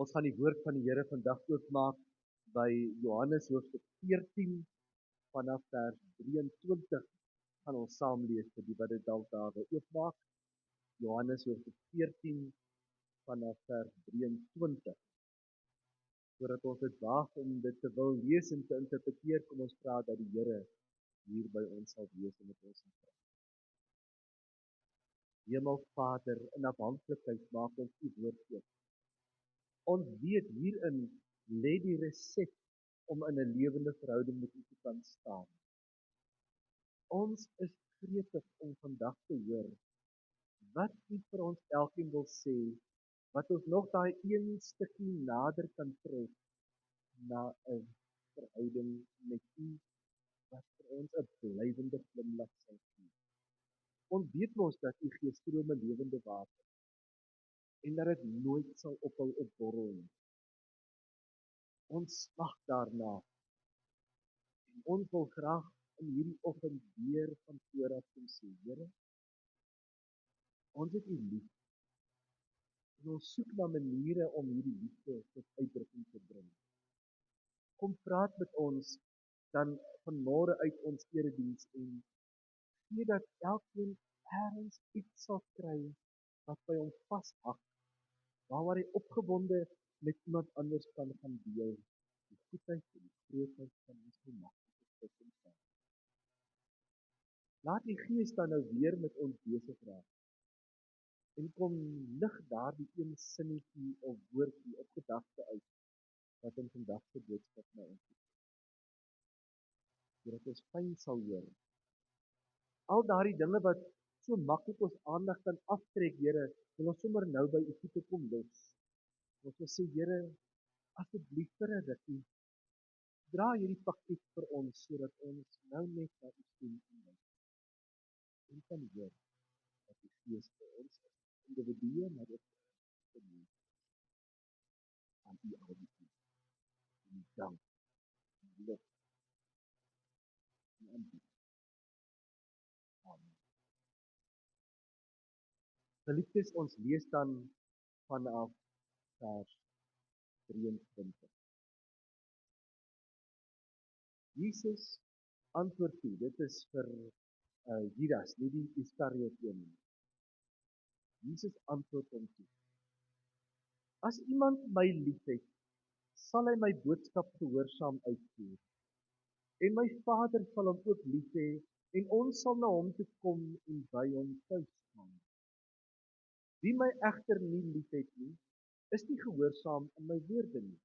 Ons gaan die woord van die Here vandag oopmaak by Johannes hoofstuk 14 vanaf vers 23 gaan ons saam lees vir die wat dit dalk daar wil oopmaak. Johannes hoofstuk 14 vanaf vers 23. Voordat ons dit waag om dit te wil lees en te interpreteer, kom ons vra dat die Here hier by ons sal wees en met ons praat. Hemelvader, in afhanklikheid maak ons u woord oop. Ons weet hierin lê die resept om in 'n lewende verhouding met u te kan staan. Ons is gretig om vandag te hoor wat u vir ons elkeen wil sê, wat ons nog daai een stukkie nader kan trek na 'n verhouding met u wat vir ons 'n blywende glimlag sal gee. Ons weet mos dat u Gees strome lewende water en dat dit nooit sal ophou opborrel nie. Ons smag daarna en ons wil graag in hierdie oggend weer van vooraf kom sê, Here, ons het u lief en ons soek na maniere om hierdie liefde tot uitdrukking te bring. Kom praat met ons dan vanmôre uit ons erediens en gee dat elkeen ergens iets sal kry wat by hom vashak, waar hy opgewonde met iemand anders kan gaan deel, die goedheid en die grootheid van ons gemaklike Christus saam. Laat die Gees dan nou weer met ons besig raak en kom lig daardie een sinnetjie of woordjie op gedagte uit wat in vandag se boodskap na ons is. Sodat ons fyn sal hoor. Al daardie dinge wat so maklik ons aandag kan aftrek, Here, wil ons sommer nou by u voete kom los. Ons wil sê, Here, asseblief vir 'n rukkie, dra hierdie pakket vir ons sodat ons nou net na u stem kan luister. En kan hoor wat die Gees vir ons is, individue, maar ook vir ons aan u al die eer, en die dank, en die lof, en die aanbidding. Amen. Geliefdes, ons lees dan vanaf vers 23. Jesus antwoord toe, dit is vir Judas, nie die Iskariot een nie. Jesus antwoord hom toe: As iemand my liefhet, sal hy my boodskap gehoorsaam uitvoer. En my Vader sal hom ook lief hê, en ons sal na hom toe kom en by hom tuis gaan. Wie my egter nie liefhet nie, is nie gehoorsaam aan my woorde nie.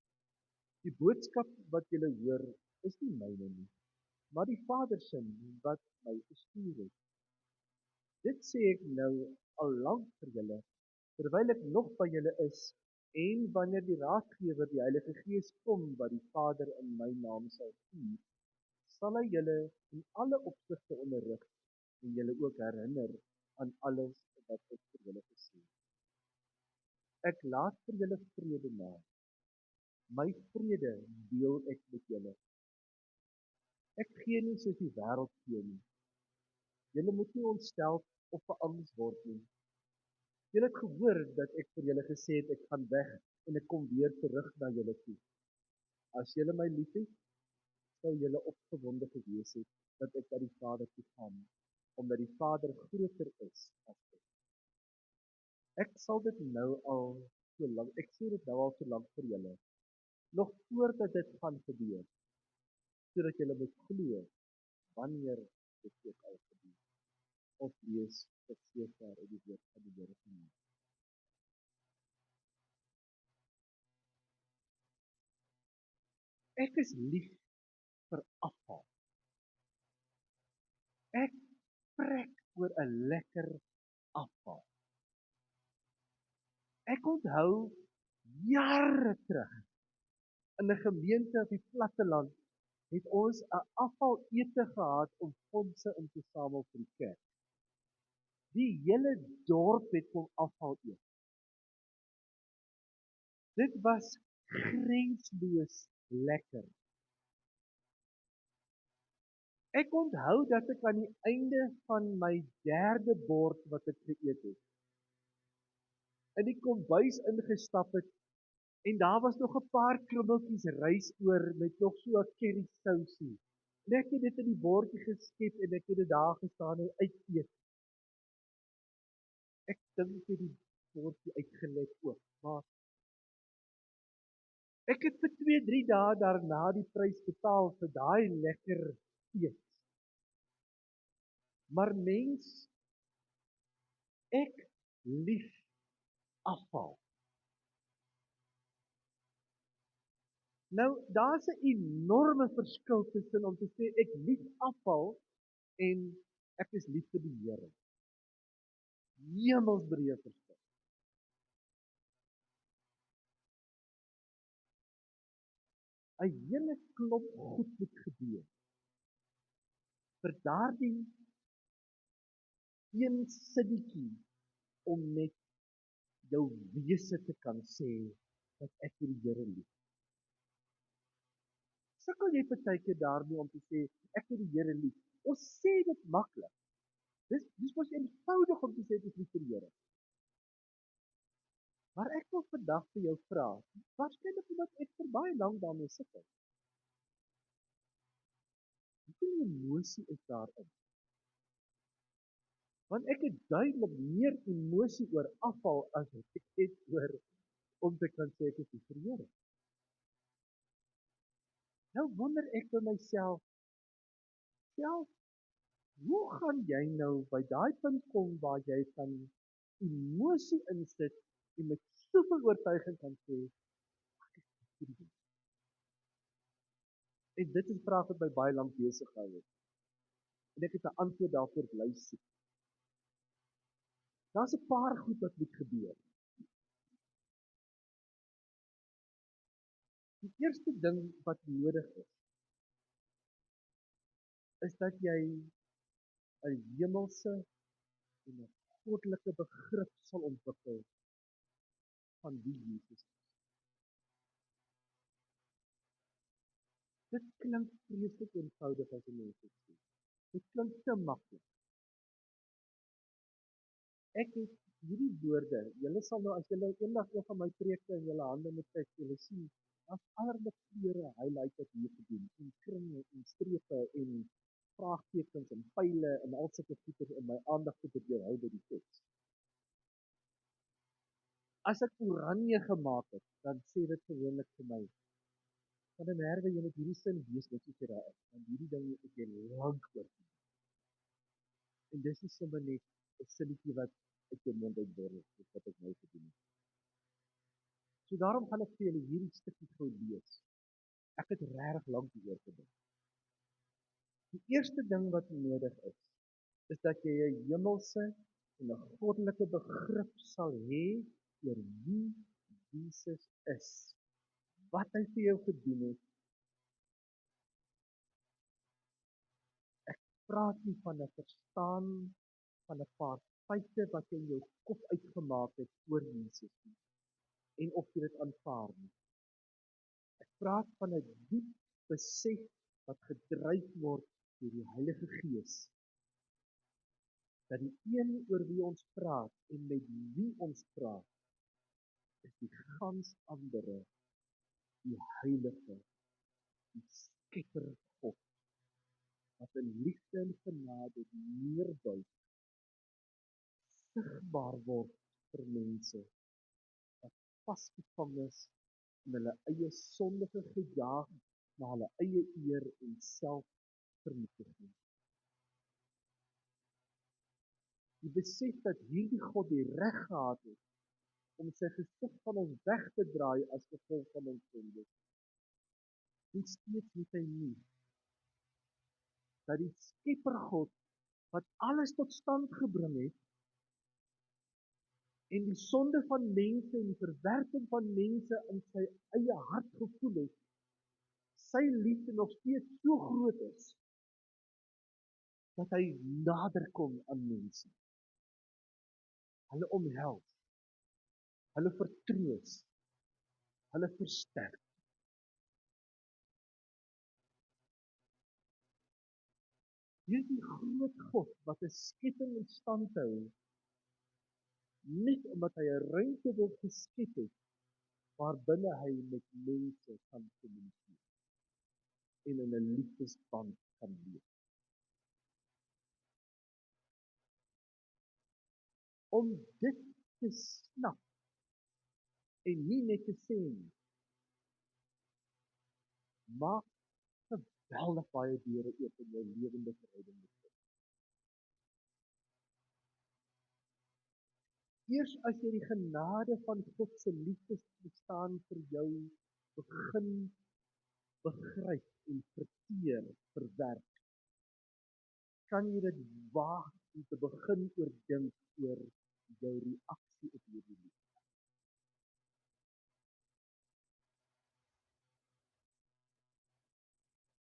Die boodskap wat julle hoor, is nie myne nie, maar die Vader se wat my gestuur het. Dit sê ek nou al lank vir julle, terwyl ek nog by julle is, en wanneer die Raadgewer, die Heilige Gees kom, wat die Vader in my naam sal stuur, sal hy julle in alle opsigte onderrig en julle ook herinner aan alles wat ek vir julle gesê het. Ek laat vir julle vrede na. My vrede deel ek met julle. Ek gee nie soos die wêreld gee nie. Julle moet nie ontstel of beangs word nie. Julle het gehoor dat ek vir julle gesê het, ek gaan weg en ek kom weer terug na julle toe. As julle my liefhet, sou julle opgewonde gewees het dat ek na die Vader toe gaan, omdat die Vader groter is as ek. Ek sal dit nou al so lank, ek sê dit nou al so lank vir julle, nog voordat dit gaan gebeur, sodat julle moet glo wanneer dit ook al gebeur. Ons lees tot sover uit die woord van die Here vandag. Ek is lief vir afval. Ek trek oor 'n lekker afval. Ek onthou jare terug in 'n gemeente op die platteland het ons 'n afvalete gehad om fondse in te samel vir die kerk. Die hele dorp het kom afval eet. Dit was grensloos lekker. Ek onthou dat ek aan die einde van my 3de bord wat ek geëet het, in die kombuis ingestap het En daar was nog 'n paar krummeltjies rys oor met nog so 'n curry sousie. En ek het dit in die bordjie geskep en ek het dit daar gestaan en uiteet. Ek dink ek het die bordjie uitgelek ook, maar ek het vir 2, 3 dae daarna die prys betaal vir daai lekker eet. Maar mens, ek lief afval. Nou, daar's 'n enorme verskil tussen om te sê ek lief afval en ek is lief vir die Here. Hemelsbreë verskil. 'n Hele klomp goed moet gebeur vir daardie een sinnetjie om met jou wese te kan sê dat ek die Here lief. Sukkel jy partykeer daarmee om te sê ek het die Here lief? Ons sê dit maklik. Dis mos eenvoudig om te sê ek is lief vir die Here. Maar ek wil vandag vir jou vra, waarskynlik omdat ek vir baie lank daarmee sukkel. Hoeveel emosie is daarin? Want ek het duidelik meer emosie oor afval as ek het oor om te kan sê ek is lief vir die Here. Nou wonder ek by myself, self, hoe gaan jy nou by daai punt kom waar jy kan emosie insit en met soveel oortuiging kan sê ek is lief vir die Here. En dit is 'n vraag wat my baie lank besig gehou het. En ek het 'n antwoord daarvoor bly soek. Daar's 'n paar goed wat moet gebeur. Die eerste ding wat nodig is dat jy 'n hemelse en 'n goddelike begrip sal ontwikkel van wie Jesus is. Dit klink vreeslik eenvoudig as 'n mens dit sê. Dit klink te maklik. Ek het hierdie woorde, julle sal nou as julle eendag een van my preke in julle hande moet kyk, julle sien, daar's allerlei kleure highlight wat hier gedoen, en kringe en strepe en vraagtekens en pile en al sulke goeie in my aandag te weerhou by die teks. As ek oranje gemaak het, dan sê dit gewoonlik vir my, van 'n merwe jy moet hierdie sin wees wat jy daar is, want hierdie ding het jy lank oor. En dis nie sommer net 'n sinnetjie wat uit jou mond uitborrel, wat ek nou gedoen het. So daarom gaan ek vir julle hierdie stukkie gou lees. Ek het regtig lank hieroor gedink. Die eerste ding wat nodig is dat jy 'n hemelse en 'n goddelike begrip sal hê oor wie Jesus is. Wat hy vir jou gedoen het. Ek praat nie van 'n verstaan van 'n paar feite wat jy in jou kop uitgemaak het oor Jesus nie en of jy dit aanvaar nie. Ek praat van 'n diep besef wat gedryf word deur die Heilige Gees. Dat die een oor wie ons praat en met wie ons praat, is die gans andere, die Heilige, die Skepper God, wat in liefde en genade neerbuig, sigbaar word vir mense, wat vasgevang is in hulle eie sondige gejaag na hulle eie eer en selfvernietiging. Die besef dat hierdie God die reg gehad het om sy gesig van ons weg te draai as gevolg van ons sonde. En steeds weet hy nie dat die Skepper God wat alles tot stand gebring het en die sonde van mense en die verwerping van mense in sy eie hart gevoel het, sy liefde nog steeds so groot is dat hy nader kom aan mense. Hulle omhels, hulle vertroos, hulle versterk. Hierdie groot God wat 'n skepping in stand hou, net omdat hy 'n ruimte wil geskep het waarbinne hy met mense kan kommunikeer en in 'n liefdesband kan leef. Om dit te snap en nie net te sê nie, maak geweldig baie deure oop in jou lewende verhouding met God. Eers as jy die genade van God se liefdesbestaan vir jou begin begryp en verwerk, kan jy dit waag om te begin oordink oor jou reaksie op hierdie liefde.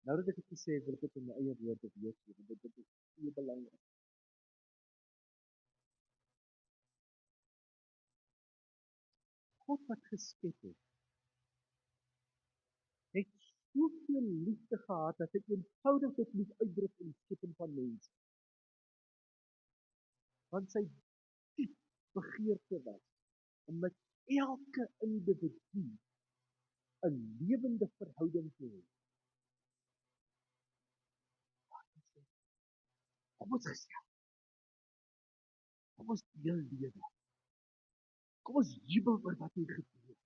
Nou dat ek dit gesê het, wil ek dit in my eie woorde weergee, want dit is baie belangrik. God wat geskep het soveel liefde gehad dat hy eenvoudig dit moes uitdruk in die skepping van mense. Want sy diep begeerte was om met elke individu 'n lewende verhouding te hê. Kom ons gesels, kom ons deel lewe. Kom ons jubel oor wat hier gebeur.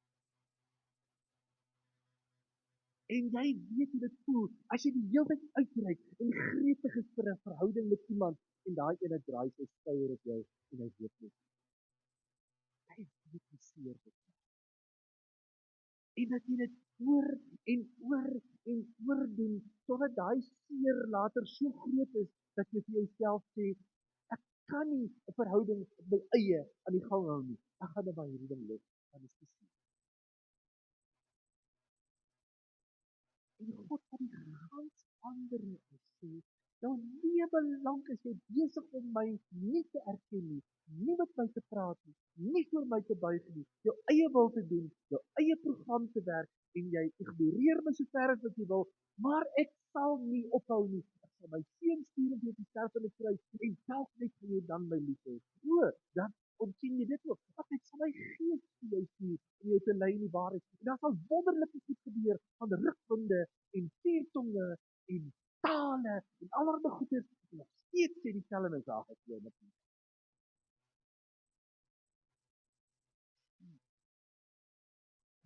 En jy weet hoe dit voel as jy die hele tyd uitreik en gretig is vir 'n verhouding met iemand en daai ene draai sy skouer op jou en hy weet nie. Hy weet hoe seer dit is. En dat jy dit oor en oor en oor doen totdat daai seer later so groot is dat jy vir jouself sê ek kan nie 'n verhouding op my eie aan die gang hou nie. Ek gaan net maar hierdie ding los. Dan is dit seer. En God van die gans ander sê, jou lewe lank is jy besig om my nie te erken nie, nie met my te praat nie, nie voor my te buig nie, jou eie wil te doen, jou eie program te werk en jy ignoreer my so ver as wat jy wil, maar ek sal nie ophou nie. Ek sal my seun stuur om jou te sterf aan die kruis en dalk net vir jou dan my lief hê. O, dan ontsien jy dit ook. Dat ek sal my gees vir jou stuur om jou te lei in die waarheid. En dan sal wonderlike goed gebeur van rugwinde en vuurtonge en tale en allerlei goeders en nog steeds sê dieselfde mens daar het jy met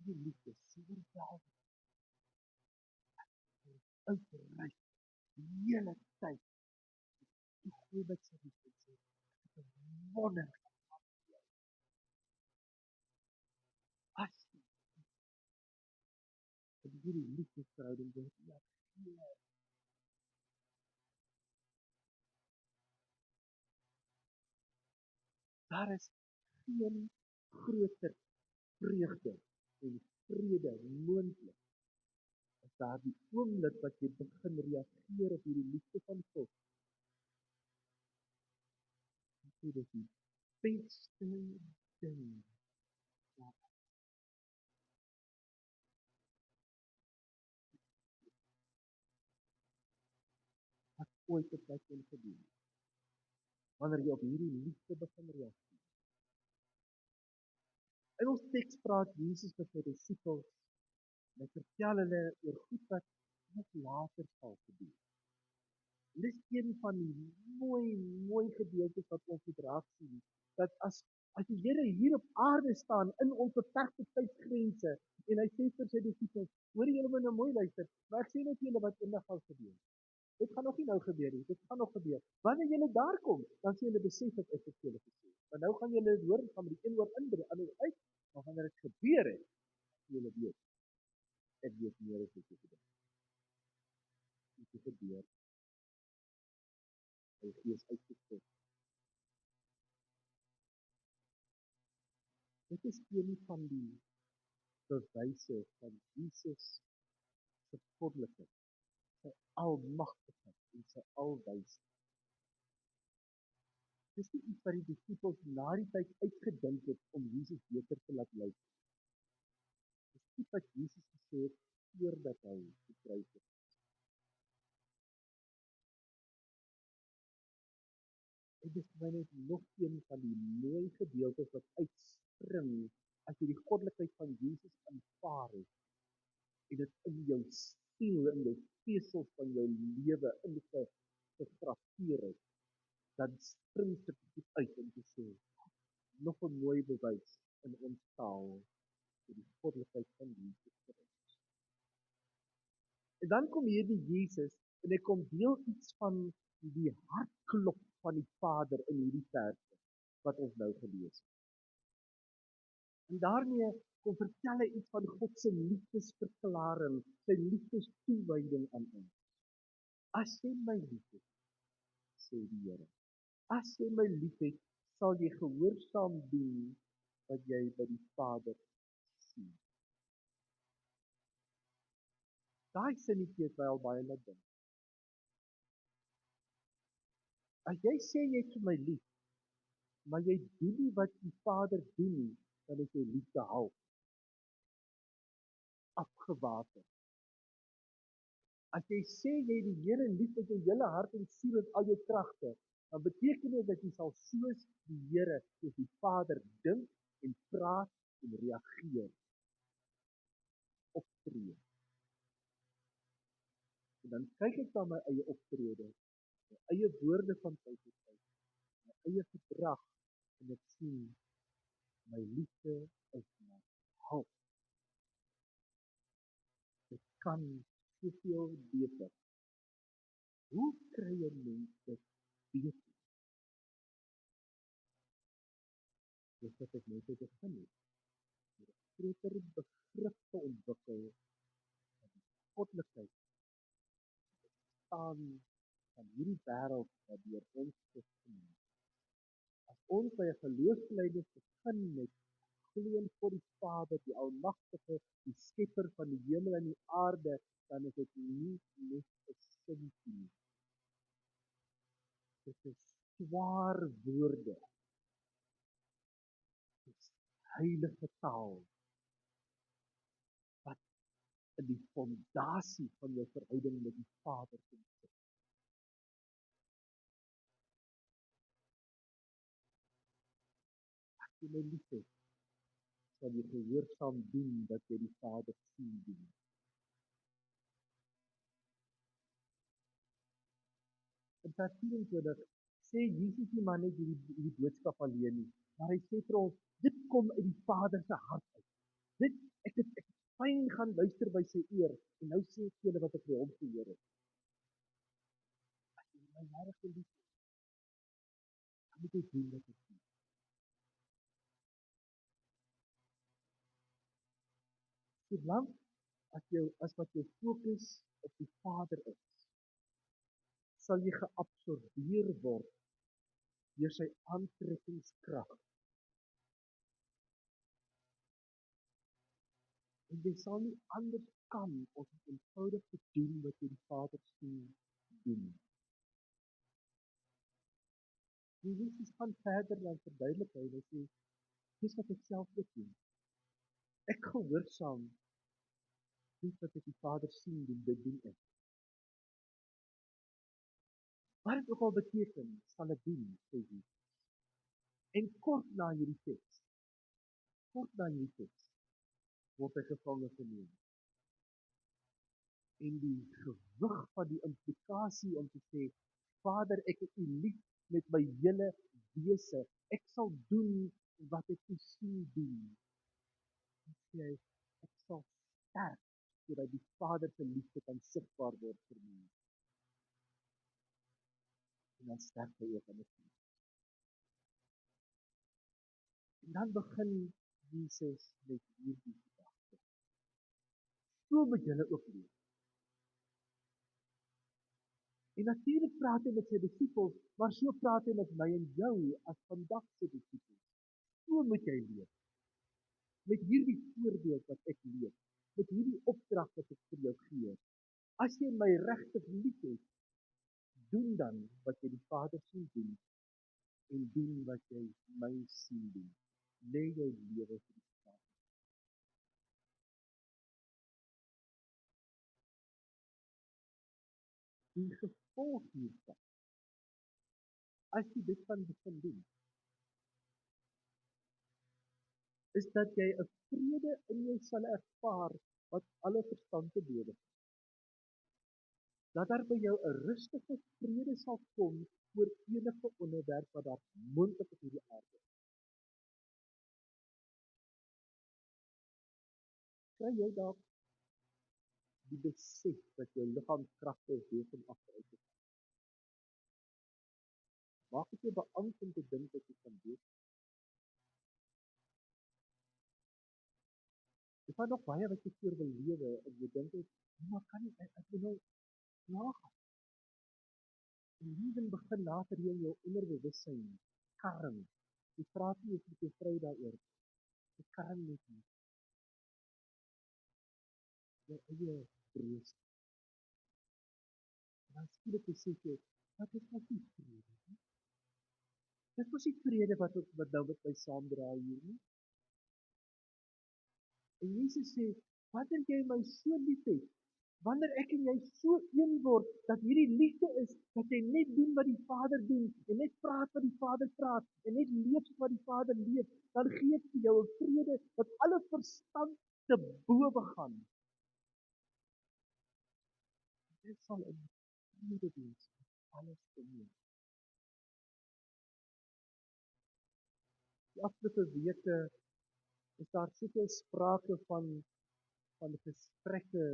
die liefde so wel uitreik die hele tyd die goeie met sy liefde sê wonder as in hierdie liefdesverhouding word daar is geen groter vreugde en vrede moontlik as daardie oomblik wat jy begin reageer op hierdie liefde van God. Dit is die beste ding wat ooit op my kon gebeur. Wanneer jy op hierdie liefde begin reageer. In ons teks praat Jesus met sy disippels en hy vertel hulle oor goed wat nog later sal gebeur. En dis een van die mooi gedeeltes wat ons moet raak sien, dat as die Here hier op aarde staan in ons beperkte tydsgrense en hy sê vir sy disippels, hoor julle moet nou mooi luister, maar ek sê net julle wat eendag gaan gebeur. Dit gaan nog nie nou gebeur nie, dit gaan nog gebeur. Wanneer julle daar kom, dan sê julle besef wat ek vir julle gesê het. Maar nou gaan julle hoor, gaan met die een oor in, by die ander uit, maar wanneer dit gebeur het, sê julle weet, ek weet meer as wat jy gedink. Dit gebeur, hy gees uitgestort. Dit is een van die bewyse van Jesus se goddelikheid, sy almagtigheid en sy alwysheid. Dis nie iets wat die disippels na die tyd uitgedink het om Jesus beter te laat lyk. Dis iets wat Jesus gesê het voordat hy gekruisig is. En dis my net nog een van die mooi gedeeltes wat uitspring as jy die goddelikheid van Jesus aanvaar het, en dit in jou siel, in jou vesels van jou lewe gegraveer het, dan spring dit uit om te sê, nog 'n mooi bewys in ons taal vir die goddelikheid van Jesus Christus. En dan kom hierdie Jesus en hy kom deel iets van die hartklop van die Vader in hierdie verse wat ons nou gelees het. En daarmee kom vertel hy iets van God se liefdesverklaring, sy liefdestoewyding aan ons. As jy my liefhet, sê die Here, as jy my liefhet, sal jy gehoorsaam doen wat jy by die Vader sien. Daai sinnetjie het my al baie laat dink. As jy sê jy het my lief, maar jy doen nie wat die Vader doen nie, dan is jou liefde half afgewater. As jy sê jy het die Here lief met jou hele hart en siel en al jou kragte, dan beteken dit dat jy sal soos die Here, soos die Vader dink en praat en reageer, optree. En dan kyk ek na my eie optrede, my eie woorde van tyd tot tyd, my eie gedrag en ek sien my liefde is maar half. Dit kan soveel beter. Hoe kry 'n mens dit beter? Dis wat ek net begin het. Groter begrip te ontwikkel van die goddelikheid staan van hierdie wêreld wat deur ons gesien is. As ons by 'n geloofsbelijdenis begin met glo in God die Vader, die Almagtige, die Skepper van die hemel en die aarde, dan is dit nie net 'n sinkie nie. Dit is swaar woorde. Dit is heilige taal wat in die fondasie van jou verhouding met die Vader kom sit. As jy my liefhet, sal jy gehoorsaam doen wat jy die Vader sien doen. In vers 24 sê Jesus nie maar net hierdie boodskap alleen nie, maar hy sê vir ons, dit kom uit die Vader se hart uit. Ek het fyn gaan luister by sy oor, en nou sê ek julle wat ek by hom gehoor het. As jy my regtig lief het, dan moet jy doen wat ek sê. Solank as wat jou fokus op die Vader is, sal jy geabsorbeer word deur sy aantrekkingskrag. En jy sal nie anders kan as om eenvoudig te doen wat jy die Vader sien doen. Die Jesus gaan verder dan verduidelik hy, hy sê, dis wat ek self ook doen. Ek gehoorsaam dit wat ek die Vader sien doen, dit doen ek. Wat dit ook al beteken, sal ek doen, sê Jesus. En kort na hierdie teks, word hy gevange geneem. En die gewig van die implikasie om te sê, Vader, ek het U lief met my hele wese, ek sal doen wat ek U sien doen. En sê hy, ek sal sterf, sodat die Vader se liefde kan sigbaar word vir my. En dan sterf hy ook aan die kruis. En dan begin Jesus met hierdie gedagte. So moet julle ook leef. En natuurlik praat hy met sy disippels, maar so praat hy met my en jou as vandag se disippels. So moet jy leef. Met hierdie voorbeeld wat ek leef, met hierdie opdrag wat ek vir jou gee. As jy my regtig liefhet, doen dan wat jy die Vader sien doen en doen wat jy my sien doen. Lê jou lewe vir die Vader. Die gevolg hiervan, as jy dit van begin doen, is dat jy 'n vrede in jou sal ervaar wat alle verstand te bowe. Dat daar by jou 'n rustige vrede sal kom oor enige onderwerp wat daar moontlik op hierdie aarde is. Kry jy dalk die besef dat jou liggaamskragte is besig om agteruit te gaan? Maak dit jou beangst om te dink dat jy kan doen? Jy gaan nog baie wat jy voor wil lewe en jy dink jy, maar kan nie, ek wil nou nagaan. En liefde begin later hier in jou onderbewussyn karring. Jy praat nie eens met jou vrou daaroor. Jy karring net nie. Jou eie breus. En dan skielik besef jy, wat is nou die vrede? Dit was die vrede wat nou met my saamdra hier nie. En Jesus sê, wanneer jy my so lief het, wanneer ek en jy so een word, dat hierdie liefde is, dat jy net doen wat die Vader doen, en net praat wat die Vader praat, en net leef wat die Vader leef, dan gee ek vir jou 'n vrede wat alle verstand te bowe gaan. Dit sal in vrede wees, alles verneem. Die afgelope weke is daar soveel sprake van gesprekke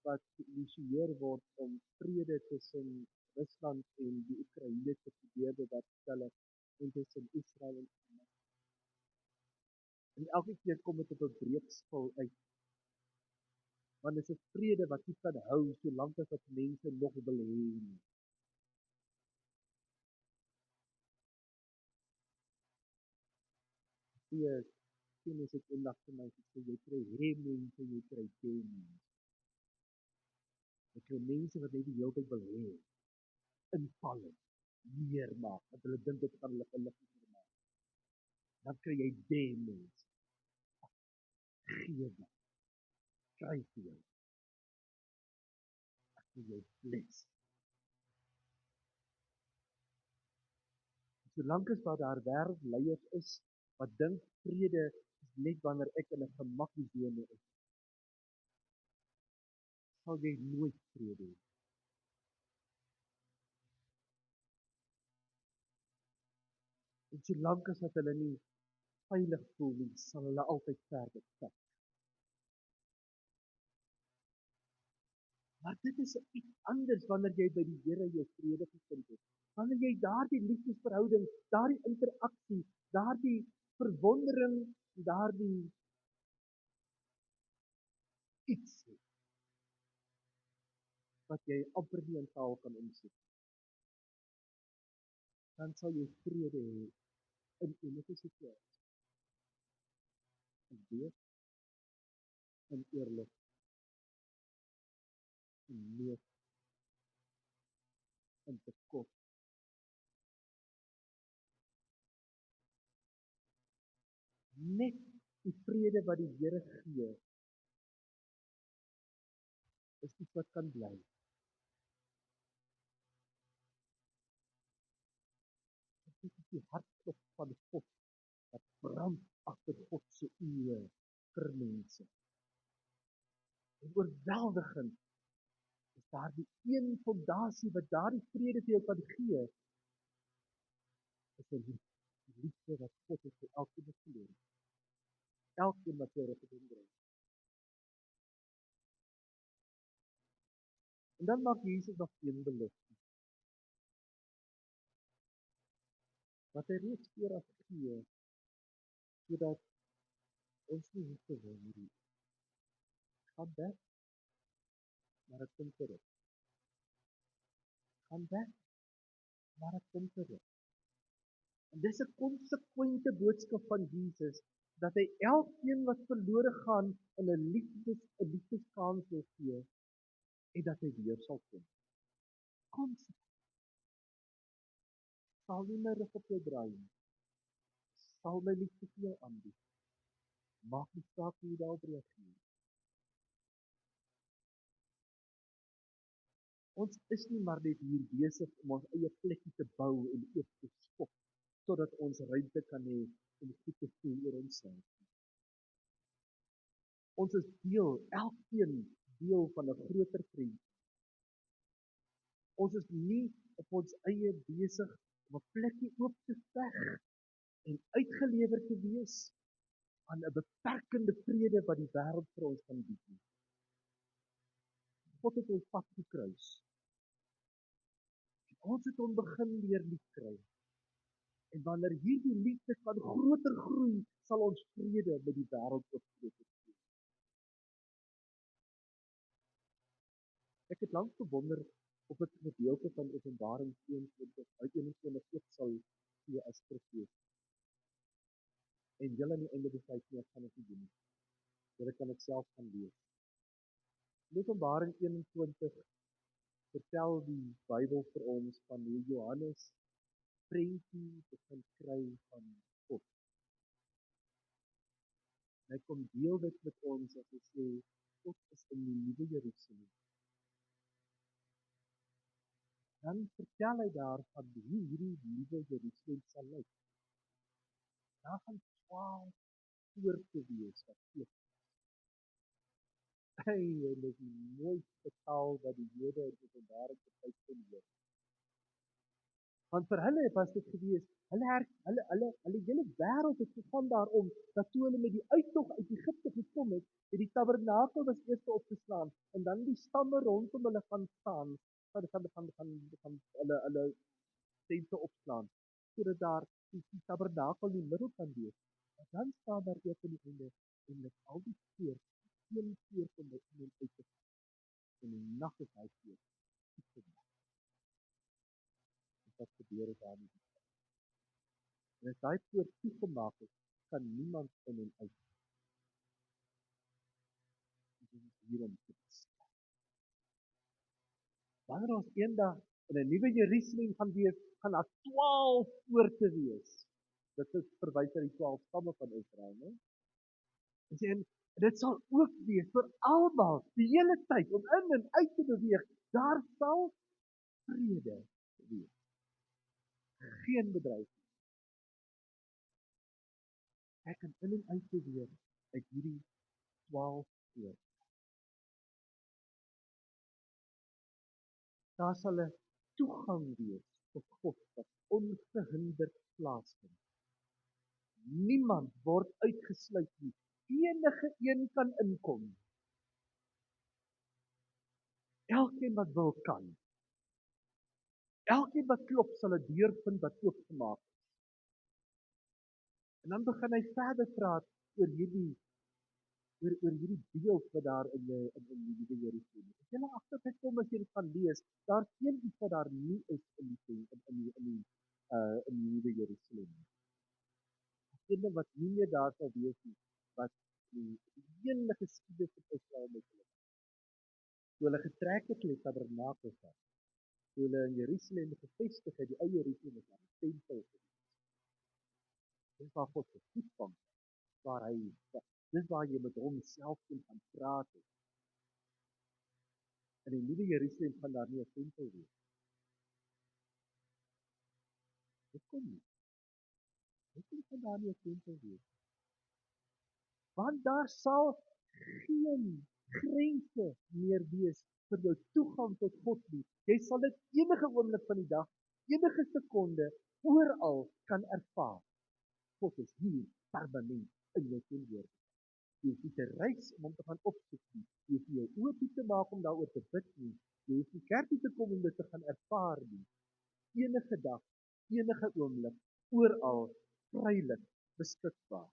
wat geïnisieer word om vrede tussen Rusland en die Oekraïne te probeer bewerkstellig en tussen Israel en Hamas. En elke keer kom dit op 'n breekspil uit. Want dit is 'n vrede wat nie kan hou solank as wat mense nog wil hê nie. Sien as ek eendag vir my sê, jy kry mense, jy kry mense. Jy kry mense wat net die hele tyd wil hê, inval, meer maak, want hulle dink dit gaan hulle gelukkig maak. Dan kry jy mense. Gee dit. Kry vir jou. Ek wil jou bless. Solank as wat daar wêreldleiers is wat dink vrede is net wanneer ek in 'n gemaksone is, sal jy nooit vrede hê. En solank as wat hulle nie veilig voel nie, sal hulle altyd verder stap. Maar dit is iets anders wanneer jy by die Here jou vrede gevind het. Wanneer jy daardie liefdesverhouding, daardie interaksie, daardie verwondering, daardie iets het, wat jy amper nie in taal kan omsit, dan sal jy vrede hê in enige situasie. In dood, in oorlog, in nood, in tekort. Net die vrede wat die Here gee, is iets wat kan bly. Dit is die hartklop van God wat brand agter God se oë vir mense. En oorweldigend is daar die een fondasie wat daardie vrede vir jou kan gee, is 'n liefde wat God het vir elkeen wat verloor het. Elkeen wat sy rug gedoen het. En dan maak Jesus nog een belofte. Wat hy reeds vooraf gee, sodat ons nie hoef te wonder nie. Gaan weg, maar ek kom terug. Gaan weg, maar ek kom terug. En dis 'n konsekwente boodskap van Jesus, dat hy elkeen wat verlore gaan in 'n liefdeskans wil gee, en dat hy weer sal kom. Konsekwent. Sal nie my rug op jou draai nie. Sal my liefde vir jou aanbied. Maak nie saak hoe jy daarop reageer. Ons is nie maar net hier besig om ons eie plekkie te bou en eers te skop, totdat ons ruimte kan hê om goed te voel oor onsself. Ons is elkeen deel van 'n groter prent. Ons is nie op ons eie besig om 'n plekkie oop te veg en uitgelewer te wees aan 'n beperkende vrede wat die wêreld vir ons kan bied nie. God het ons pad gekruis. Ons het hom begin leer liefkry. En wanneer hierdie liefde kan groter groei, sal ons vrede met die wêreld ook groter wees. Ek het lank gewonder of dit 'n gedeelte van Openbaring 22 uit 21 ook sal gee as skriflees. En julle aan die einde besluit nie, ek gaan dit nie doen nie. Julle kan dit self gaan lees. In Openbaring 21 vertel die Bybel vir ons van hoe Johannes prentjie begin kry van God. En hy kom deel dit met ons as hy sê, God is in die nuwe Jerusalem. Dan vertel hy daar van hoe hierdie nuwe Jerusalem sal lyk. Daar gaan 12 poorte wees wat oop. Hey, en dit is die mooiste taal wat die Jode in Openbaring kon leer. Want vir hulle was dit gewees, hulle hele wêreld het gegaan daarom, dat toe hulle met die uittog uit Egipte gekom het, die tabernakel was eers opgeslaan, en dan die stamme rondom hulle gaan staan, gaan hulle tente opslaan, sodat daar die tabernakel in die middel kan wees. En dan staan daar ook in die einde, en met al die poort, een poort om by iemand uit te gaan, en die nag is hy poort, wat gebeur het daar nie. En as daai poort toegemaak is, kan niemand in en uit. Dit is hierom te bestaan. Wanneer ons eendag in 'n nuwe Jerusalem gaan wees, gaan daar 12 poorte wees. Dit is verwys na die 12 stamme van Israel, né? En dit sal ook wees vir almal, die hele tyd, om in en uit te beweeg. Daar sal vrede wees. Geen bedreiging. Ek kan in en uit beweeg uit hierdie 12 poorte. Daar sal 'n toegang wees tot God wat ongehinderd plaasvind. Niemand word uitgesluit nie. Enige een kan inkom. Elkeen wat wil kan. Elkeen wat klop sal 'n deur vind wat oopgemaak is. En dan begin hy verder praat oor hierdie beeld wat daar in die nuwe Jerusalem is. As jy agterkom as jy dit gaan lees, daar's een iets wat daar nie is in die nuwe Jerusalem. Een ding wat nie meer daar sal wees nie, wat die hele geskiedenis van Israel met hulle. Toe hulle getrek het hulle tabernakel van. Toe hulle in Jerusalem gevestig het, die ou Jerusalem is daar 'n tempel. Dis waar God se voetbank, dis waar jy met hom self kan praat het. In die nuwe Jerusalem gaan daar nie 'n tempel wees. Dit kom nie. Dit gaan daar nie 'n tempel wees. Want daar sal geen grense meer wees vir jou toegang tot God nie. Jy sal dit enige oomblik van die dag, enige sekonde, oral kan ervaar. God is hier permanent in jou teenwoordigheid. Jy hoef nie te reis om hom te gaan opsoek nie. Jy hoef jou oë toe te maak om daaroor te bid nie. Jy hoef nie kerk toe te kom om dit te gaan ervaar nie. Enige dag, enige oomblik, oral, vrylik, beskikbaar.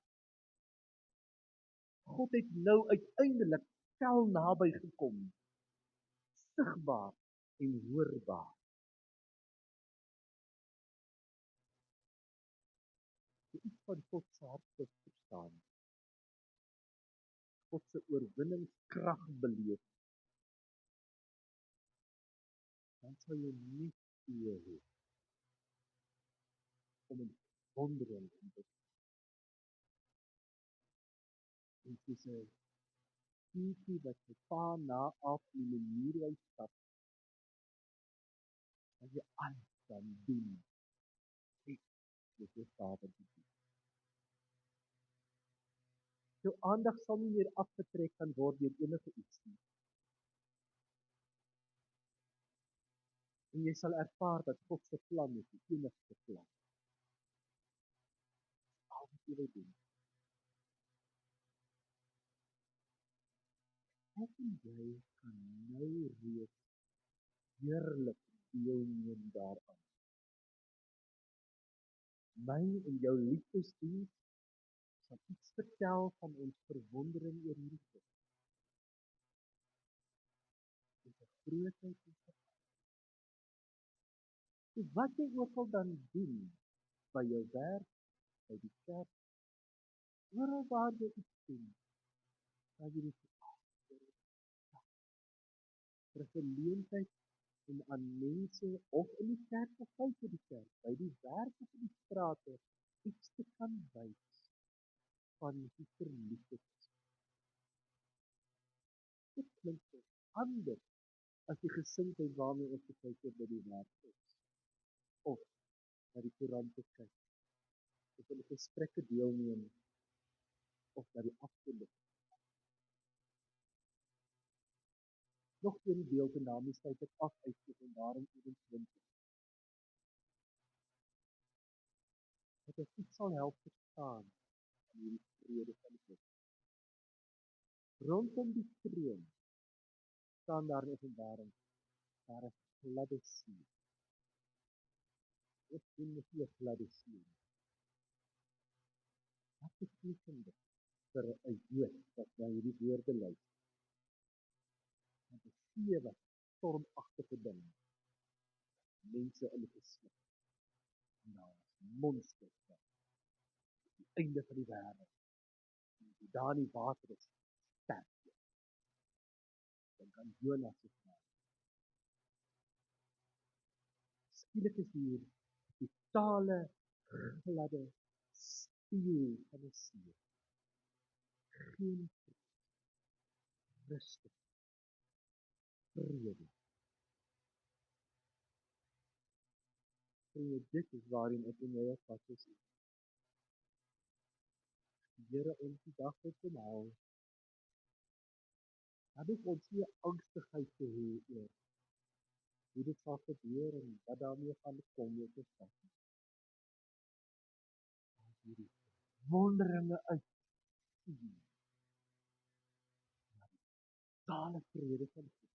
God het nou uiteindelik tel naby gekom. Sigbaar en hoorbaar. Jy iets van God se hart verstaan. God se oorwinningskrag beleef. Dan sal jy nie hê om 'n wondering te doen. En jy sê, die wat jy pa na af in die muur stap, en jy alles kan doen. Dit is daar wat jy doen. Jou aandag sal nie meer afgetrek kan word deur enige iets nie. En jy sal ervaar dat God se plan is die enigste plan. Al wat jy wil doen. Ek en jy kan nou reeds heerlik deelneem daaraan. My en jou liefdesdiens sal iets vertel van ons verwondering oor hierdie God. Dit is 'n grootheid en so wat jy ook al dan doen by jou werk, by die kerk, oral waar jy iets doen, sal jy dit vir 'n geleentheid en aan mense of in die kerk of buite die kerk, by die werk of in die strate, iets te kan wys van die verliefdheid. Dit klink so anders as die gesindheid waarmee ons kyk by die werk is, of na die koerante kyk, of in gesprekke deelneem, of na die afgelope. Nog een deel en daarmee sluit ek af uit Openbaring 21. Dat ons iets sal help verstaan in hierdie vrede van God. Rondom die troon staan daar in Openbaring, daar is gladde see. Ek sien nie 'n gladde see. Wat beteken dit vir 'n Jood wat na hierdie woorde luister? Dat die see wat stormagtige ding, mense in die geslip. Nou, monsters daar. Die einde van die wêreld. Die daar in die water is sterk. Dan kan Jonas se vraag. Skielik is hier totale gladde stiel van die see. Geen rustig vrede. En dit is waarin ek en jy op pad is. Die Here ons die dag het kom haal. Dat is ons nie angstigheid te hê oor hoe dit sal gebeur en wat daarmee gaan kom op ons pad. Ons hierdie wonderinge uitsien. Totale vrede van God.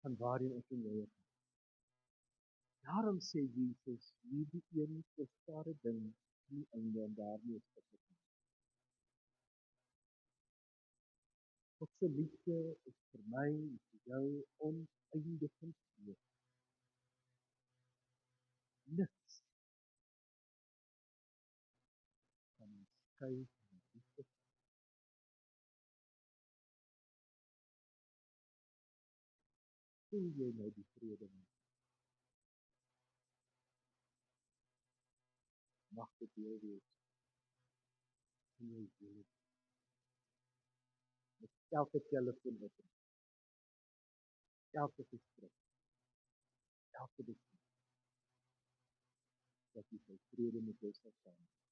Van waarin ons en jy is. Daarom sê Jesus, hierdie een kosbare ding nie einde en daarmee is dit. God se liefde is vir my en vir jou oneindig en groot. Niks kan ons skei van die liefde. Voel jy nou die vrede nie? Mag dit deel wees van jou lewe. Met elke telefoon op, elke gesprek, elke besluit, dat jy vrede met jou sal hê.